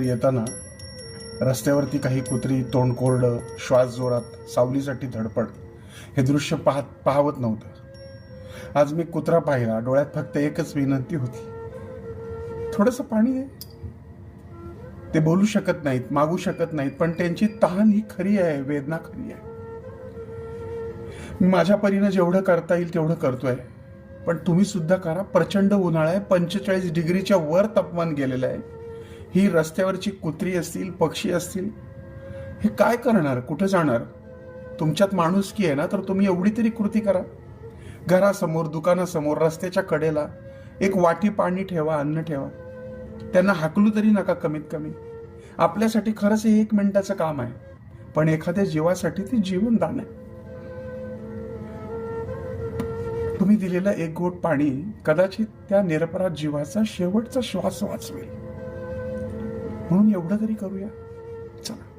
येताना रस्त्यावरती काही कुत्री तोंड कोरडं, श्वास जोरात, सावलीसाठी धडपड हे दृश्य पाहवत नव्हतं. आज मी कुत्रा पाहिला. डोळ्यात फक्त एकच विनंती होती, थोडंसं पाणी दे. ते बोलू शकत नाहीत, मागू शकत नाहीत, पण त्यांची तहान ही खरी आहे, वेदना खरी आहे. मी माझ्या परीनं जेवढं करता येईल तेवढं करतोय, पण तुम्ही सुद्धा करा. प्रचंड उन्हाळा आहे, 45 डिग्रीच्या वर तापमान गेलेलं आहे. ही रस्त्यावरची कुत्री असतील, पक्षी असतील, हे काय करणार, कुठं जाणार? तुमच्यात माणुसकी आहे ना, तर तुम्ही एवढी तरी कृती करा. घरासमोर, दुकानासमोर, रस्त्याच्या कडेला एक वाटी पाणी ठेवा, अन्न ठेवा. त्यांना हाकलू तरी नका. कमीत कमी आपल्यासाठी खरंच हे 1 मिनिटाचं काम आहे, पण एखाद्या जीवासाठी ते जीवनदान आहे. तुम्ही दिलेलं एक घोट पाणी कदाचित त्या निरपराध जीवाचा शेवटचा श्वास वाचवेल. म्हणून एवढं तरी करूया. चला.